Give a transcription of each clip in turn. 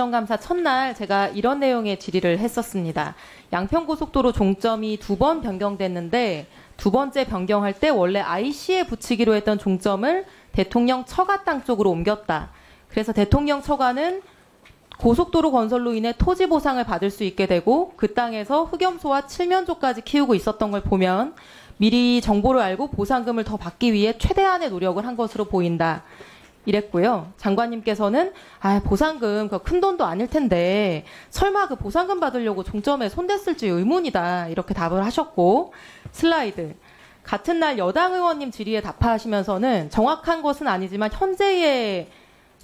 국정감사 첫날 제가 이런 내용의 질의를 했었습니다. 양평고속도로 종점이 2번 변경됐는데 두 번째 변경할 때 원래 IC에 붙이기로 했던 종점을 대통령 처가 땅 쪽으로 옮겼다. 그래서 대통령 처가는 고속도로 건설로 인해 토지 보상을 받을 수 있게 되고 그 땅에서 흑염소와 칠면조까지 키우고 있었던 걸 보면 미리 정보를 알고 보상금을 더 받기 위해 최대한의 노력을 한 것으로 보인다. 이랬고요. 장관님께서는 보상금 그 큰 돈도 아닐 텐데 설마 그 보상금 받으려고 종점에 손댔을지 의문이다. 이렇게 답을 하셨고 슬라이드. 같은 날 여당 의원님 질의에 답하시면서는 정확한 것은 아니지만 현재의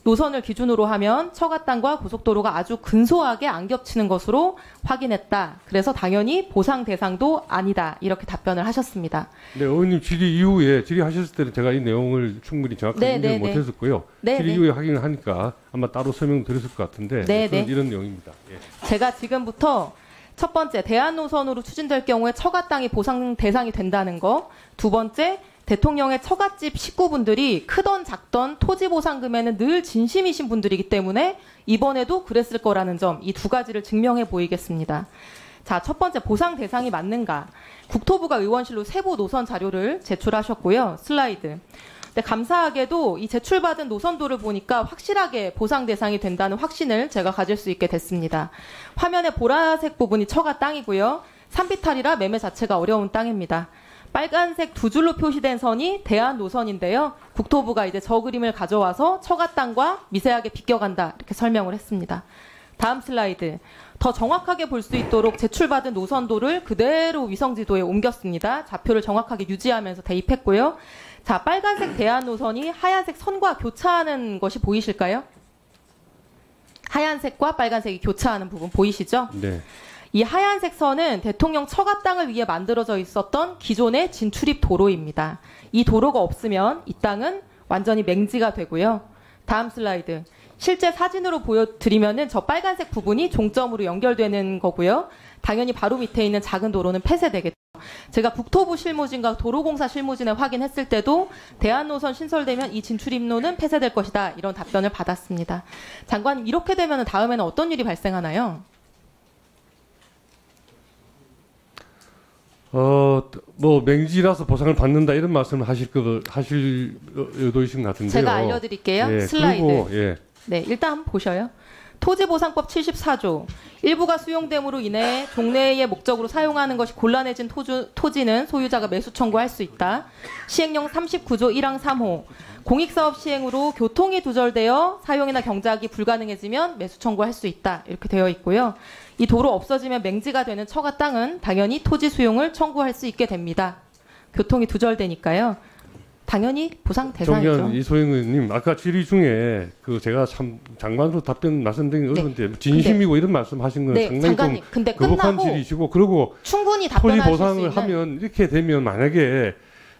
노선을 기준으로 하면 처가 땅과 고속도로가 아주 근소하게 안 겹치는 것으로 확인했다. 그래서 당연히 보상 대상도 아니다. 이렇게 답변을 하셨습니다. 네, 의원님 질의 이후에 질의하셨을 때는 제가 이 내용을 충분히 정확하게 인지를 못했었고요. 질의 이후에 확인을 하니까 아마 따로 설명드렸을 것 같은데 이런 내용입니다. 예. 제가 지금부터 첫 번째, 대안 노선으로 추진될 경우에 처가 땅이 보상 대상이 된다는 거. 두 번째, 대통령의 처갓집 식구분들이 크던 작던 토지 보상금에는 늘 진심이신 분들이기 때문에 이번에도 그랬을 거라는 점, 이 두 가지를 증명해 보이겠습니다. 자, 첫 번째, 보상 대상이 맞는가? 국토부가 의원실로 세부 노선 자료를 제출하셨고요. 슬라이드. 근데 감사하게도 이 제출받은 노선도를 보니까 확실하게 보상 대상이 된다는 확신을 제가 가질 수 있게 됐습니다. 화면의 보라색 부분이 처가 땅이고요. 산비탈이라 매매 자체가 어려운 땅입니다. 빨간색 두 줄로 표시된 선이 대안 노선인데요. 국토부가 이제 저 그림을 가져와서 처가 땅과 미세하게 비껴간다 이렇게 설명을 했습니다. 다음 슬라이드. 더 정확하게 볼 수 있도록 제출받은 노선도를 그대로 위성지도에 옮겼습니다. 좌표를 정확하게 유지하면서 대입했고요. 자, 빨간색 대안 노선이 하얀색 선과 교차하는 것이 보이실까요? 하얀색과 빨간색이 교차하는 부분 보이시죠? 네. 이 하얀색 선은 대통령 처가 땅을 위해 만들어져 있었던 기존의 진출입 도로입니다. 이 도로가 없으면 이 땅은 완전히 맹지가 되고요. 다음 슬라이드. 실제 사진으로 보여드리면은 저 빨간색 부분이 종점으로 연결되는 거고요. 당연히 바로 밑에 있는 작은 도로는 폐쇄되겠죠. 제가 국토부 실무진과 도로공사 실무진에 확인했을 때도 대안노선 신설되면 이 진출입로는 폐쇄될 것이다. 이런 답변을 받았습니다. 장관님, 이렇게 되면 다음에는 어떤 일이 발생하나요? 뭐 맹지라서 보상을 받는다 이런 말씀을 하실 의도이신 것 같은데요. 제가 알려드릴게요. 예, 슬라이드. 그리고, 예. 네, 일단 한번 보셔요. 토지보상법 74조. 일부가 수용됨으로 인해 종래의 목적으로 사용하는 것이 곤란해진 토지는 소유자가 매수 청구할 수 있다. 시행령 39조 1항 3호. 공익사업 시행으로 교통이 두절되어 사용이나 경작이 불가능해지면 매수 청구할 수 있다. 이렇게 되어 있고요. 이 도로 없어지면 맹지가 되는 처가 땅은 당연히 토지 수용을 청구할 수 있게 됩니다. 교통이 두절되니까요. 당연히 보상 대상이죠. 존경하는 이소영 의원님, 아까 질의 중에 제가 참 장관으로 답변 말씀드린 게 어려운데 진심이고 이런 말씀하신 건 상당히 장관님, 좀 거북한 질의시고, 그리고 충분히 토지 보상을 하면 이렇게 되면 만약에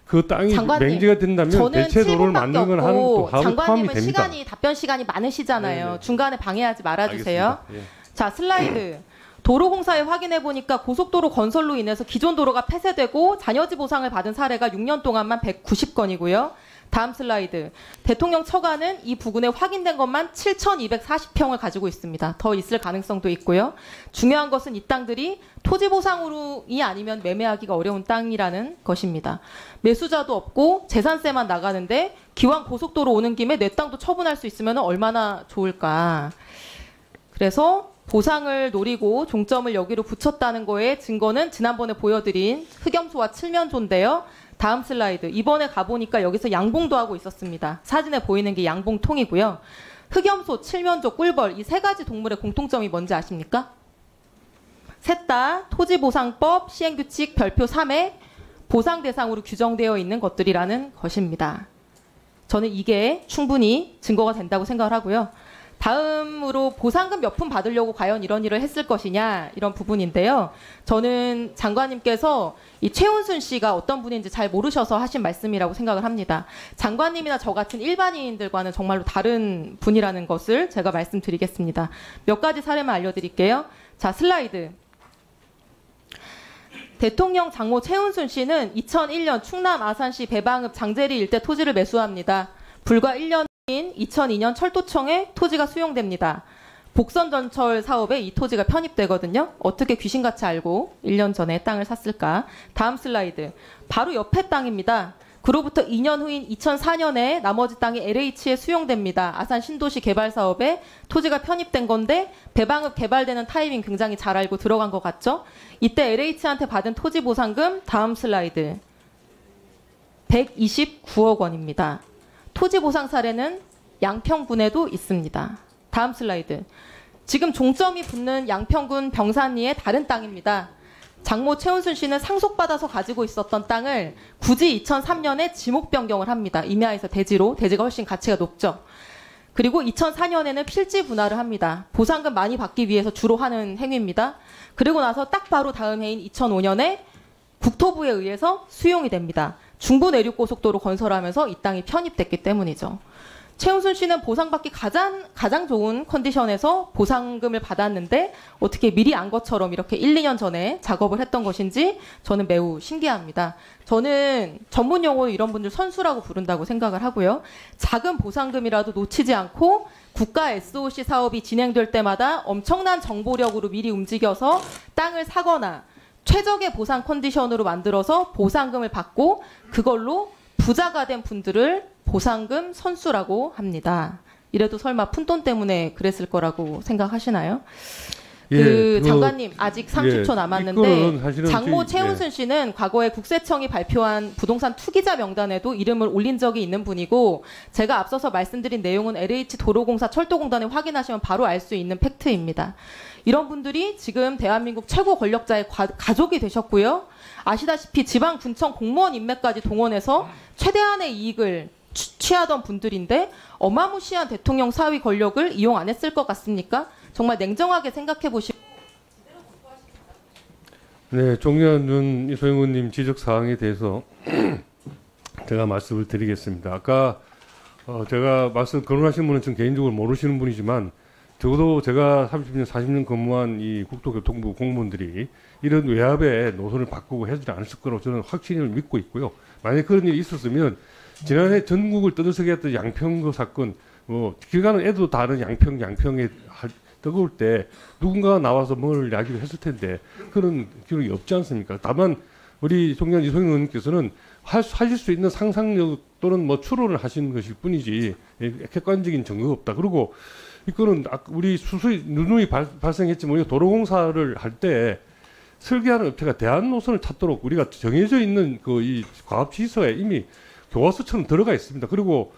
그 땅이 맹지가 된다면 대체 도로를 만드는 건 하는 또 포함이 장관님은 됩니다. 답변 시간이 많으시잖아요. 네네. 중간에 방해하지 말아주세요. 예. 자, 슬라이드. 도로공사에 확인해 보니까 고속도로 건설로 인해서 기존 도로가 폐쇄되고 잔여지 보상을 받은 사례가 6년 동안만 190건이고요. 다음 슬라이드. 대통령 처가는 이 부근에 확인된 것만 7,240평을 가지고 있습니다. 더 있을 가능성도 있고요. 중요한 것은 이 땅들이 토지 보상으로이 아니면 매매하기가 어려운 땅이라는 것입니다. 매수자도 없고 재산세만 나가는데 기왕 고속도로 오는 김에 내 땅도 처분할 수 있으면 얼마나 좋을까. 그래서 보상을 노리고 종점을 여기로 붙였다는 거에 증거는 지난번에 보여드린 흑염소와 칠면조인데요. 다음 슬라이드. 이번에 가보니까 여기서 양봉도 하고 있었습니다. 사진에 보이는 게 양봉통이고요. 흑염소, 칠면조, 꿀벌 이 세 가지 동물의 공통점이 뭔지 아십니까? 셋 다 토지보상법 시행규칙 별표 3에 보상 대상으로 규정되어 있는 것들이라는 것입니다. 저는 이게 충분히 증거가 된다고 생각을 하고요. 다음으로 보상금 몇 푼 받으려고 과연 이런 일을 했을 것이냐 이런 부분인데요. 저는 장관님께서 이 최은순 씨가 어떤 분인지 잘 모르셔서 하신 말씀이라고 생각을 합니다. 장관님이나 저 같은 일반인들과는 정말로 다른 분이라는 것을 제가 말씀드리겠습니다. 몇 가지 사례만 알려드릴게요. 자, 슬라이드. 대통령 장모 최은순 씨는 2001년 충남 아산시 배방읍 장제리 일대 토지를 매수합니다. 불과 1년 2002년 철도청에 토지가 수용됩니다. 복선전철 사업에 이 토지가 편입되거든요. 어떻게 귀신같이 알고 1년 전에 땅을 샀을까? 다음 슬라이드. 바로 옆에 땅입니다. 그로부터 2년 후인 2004년에 나머지 땅이 LH에 수용됩니다. 아산 신도시 개발 사업에 토지가 편입된 건데 배방읍 개발되는 타이밍 굉장히 잘 알고 들어간 것 같죠? 이때 LH한테 받은 토지 보상금 다음 슬라이드 129억 원입니다. 토지 보상 사례는 양평군에도 있습니다. 다음 슬라이드. 지금 종점이 붙는 양평군 병산리의 다른 땅입니다. 장모 최은순 씨는 상속받아서 가지고 있었던 땅을 굳이 2003년에 지목 변경을 합니다. 임야에서 대지로. 대지가 훨씬 가치가 높죠. 그리고 2004년에는 필지 분할을 합니다. 보상금 많이 받기 위해서 주로 하는 행위입니다. 그리고 나서 딱 바로 다음 해인 2005년에 국토부에 의해서 수용이 됩니다. 중부내륙고속도로 건설하면서 이 땅이 편입됐기 때문이죠. 최은순 씨는 보상받기 가장 좋은 컨디션에서 보상금을 받았는데 어떻게 미리 안 것처럼 이렇게 1, 2년 전에 작업을 했던 것인지 저는 매우 신기합니다. 저는 전문 용어로 이런 분들 선수라고 부른다고 생각을 하고요. 작은 보상금이라도 놓치지 않고 국가 SOC 사업이 진행될 때마다 엄청난 정보력으로 미리 움직여서 땅을 사거나 최적의 보상 컨디션으로 만들어서 보상금을 받고 그걸로 부자가 된 분들을 보상금 선수라고 합니다. 이래도 설마 푼돈 때문에 그랬을 거라고 생각하시나요? 예, 장관님 아직 30초 예, 남았는데 장모 최은순 씨는 과거에 국세청이 발표한 부동산 투기자 명단에도 이름을 올린 적이 있는 분이고 제가 앞서서 말씀드린 내용은 LH 도로공사 철도공단에 확인하시면 바로 알 수 있는 팩트입니다. 이런 분들이 지금 대한민국 최고 권력자의 가족이 되셨고요. 아시다시피 지방군청 공무원 인맥까지 동원해서 최대한의 이익을 취하던 분들인데 어마무시한 대통령 사위 권력을 이용 안 했을 것 같습니까? 정말 냉정하게 생각해 보시고. 네, 종려는 이소영 의원님 지적 사항에 대해서 제가 말씀을 드리겠습니다. 아까 제가 거론하신 분은 좀 개인적으로 모르시는 분이지만 적어도 제가 30년, 40년 근무한 이 국토교통부 공무원들이 이런 외압의 노선을 바꾸고 해주지 않았을 거라고 저는 확신을 믿고 있고요. 만약에 그런 일이 있었으면 지난해 전국을 떠들썩게 했던 양평 사건, 길 가는 애도 다른 양평에 뜨거울 때 누군가가 나와서 뭘 이야기를 했을 텐데 그런 기록이 없지 않습니까? 다만 우리 종년 이소영 의원님께서는 하실 수 있는 상상력 또는 추론을 하시는 것일 뿐이지 객관적인 증거가 없다. 그리고 이거는 우리 누누이 발생했지만 우리가 도로공사를 할 때 설계하는 업체가 대안 노선을 찾도록 우리가 정해져 있는 이 과업지서에 이미 교과서처럼 들어가 있습니다. 그리고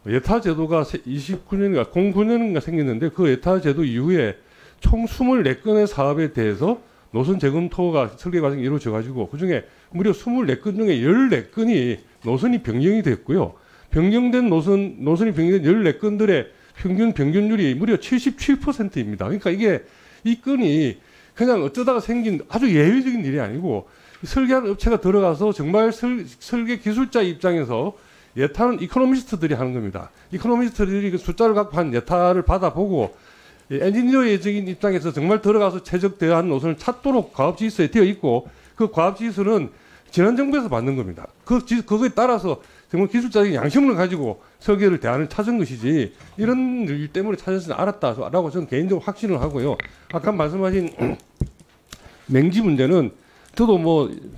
예타제도가 29년인가 09년인가 생겼는데 그 예타제도 이후에 총 24건의 사업에 대해서 노선 재검토가 설계 과정이 이루어져 가지고 그중에 무려 24건 중에 14건이 노선이 변경이 됐고요. 변경된 노선이 변경된 14건들의 평균 변경률이 무려 77%입니다. 그러니까 이 건이 그냥 어쩌다가 생긴 아주 예외적인 일이 아니고 설계하는 업체가 들어가서 정말 설계 기술자 입장에서 예타는 이코노미스트들이 하는 겁니다. 이코노미스트들이 그 숫자를 갖고 한 예타를 받아보고 엔지니어적인 입장에서 정말 들어가서 최적대한 노선을 찾도록 과업지휘서에 되어 있고 그 과업지휘서는 지난 정부에서 만든 겁니다. 그거에 따라서 정말 기술자적인 양심을 가지고 설계를 대안을 찾은 것이지 이런 일 때문에 찾아서 알았다라고 저는 개인적으로 확신을 하고요. 아까 말씀하신 맹지 문제는 저도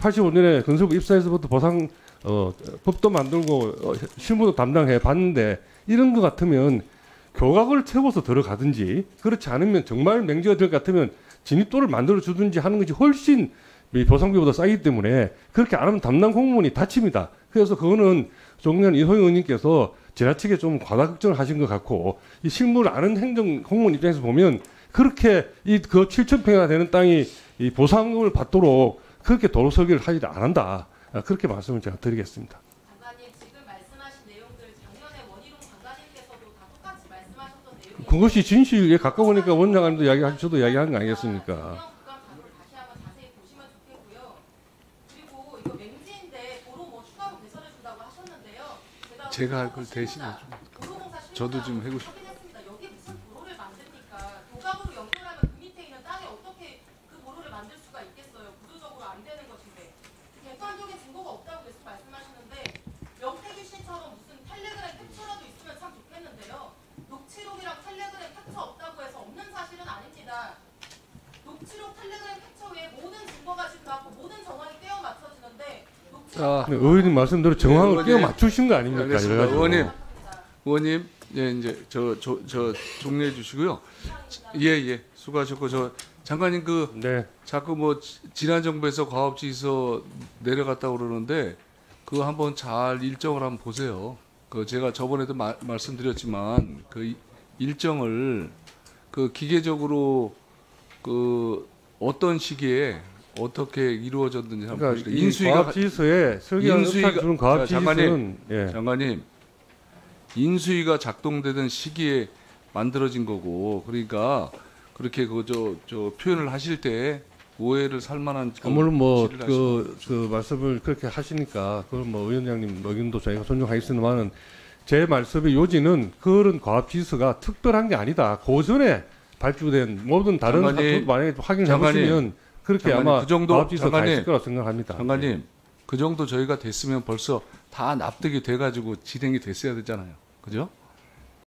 85년에 건설부 입사해서부터 보상 법도 만들고 실무도 담당해 봤는데 이런 것 같으면 교각을 채워서 들어가든지 그렇지 않으면 정말 맹지가 될 것 같으면 진입도를 만들어 주든지 하는 것이 훨씬 보상비보다 싸기 때문에 그렇게 안 하면 담당 공무원이 다칩니다. 그래서 그거는 종년 이소영 의원님께서 지나치게 좀 과다 걱정을 하신 것 같고 이 실무를 아는 행정 공무원 입장에서 보면 그렇게 그 7,000평이나 되는 땅이 이 보상금을 받도록 그렇게 도로 설계를 하지 안 한다. 그렇게 말씀을 제가 드리겠습니다. 장관님 지금 말씀하신 내용들 작년에 원희룡 장관님께서도 다 똑같이 말씀하셨던 내용이 그것이 진실에 가까우니까 원장님도 이야기하시고 저도 이야기한 거 아니겠습니까? 제가 그걸 대신해 저도 좀 해고 싶어요. 여기 무슨 도로를 만듭니까? 도각으로 연결하면 그 밑에 있는 땅에 어떻게 그 도로를 만들 수가 있겠어요? 구조적으로 안 되는 것인데 객관적인 증거가 없다고 계속 말씀하시는데 명태규 씨처럼 무슨 텔레그램 캡처라도 있으면 참 좋겠는데요. 녹취록이랑 텔레그램 캡처 없다고 해서 없는 사실 녹취록 텔레그램 캡처 외에 모든 증거가 지금 나고 모든 정황이 떼어 맞춰지는데 자, 의원님 말씀대로 정황을 의원님. 끼워 맞추신 거 아닙니까? 알겠습니다. 이래가지고. 의원님, 예, 이제 저 종료해 주시고요. 예, 수고하셨고 저 장관님 그 네. 자꾸 뭐 지난 정부에서 과업지에서 내려갔다고 그러는데 그거 한번 잘 일정을 한번 보세요. 그 제가 저번에도 말씀드렸지만 그 일정을 그 기계적으로 그 어떤 시기에 어떻게 이루어졌는지 한번 그러니까 보시죠. 이 과업지수에 설계한 인수위가- 주는 자, 과업지수는 예. 장관님, 인수위가 작동되던 시기에 만들어진 거고, 그러니까 그렇게 저 표현을 하실 때 오해를 살 만한 물론 뭐 지시를 하시고. 그 말씀을 그렇게 하시니까 그건 뭐 위원장님 의견도 저희가 존중하겠습니다만은 제 말씀의 요지는 그런 과업지수가 특별한 게 아니다. 고전에 발주된 모든 다른 장관님, 사건도 만약에 확인해 장관님, 보시면 그렇게 장관님, 아마 그 정도- 과업지수가 다 장관님, 있을 거라고 생각합니다. 장관님, 그 정도 저희가 됐으면 벌써 다 납득이 돼가지고 진행이 됐어야 되잖아요. 그죠?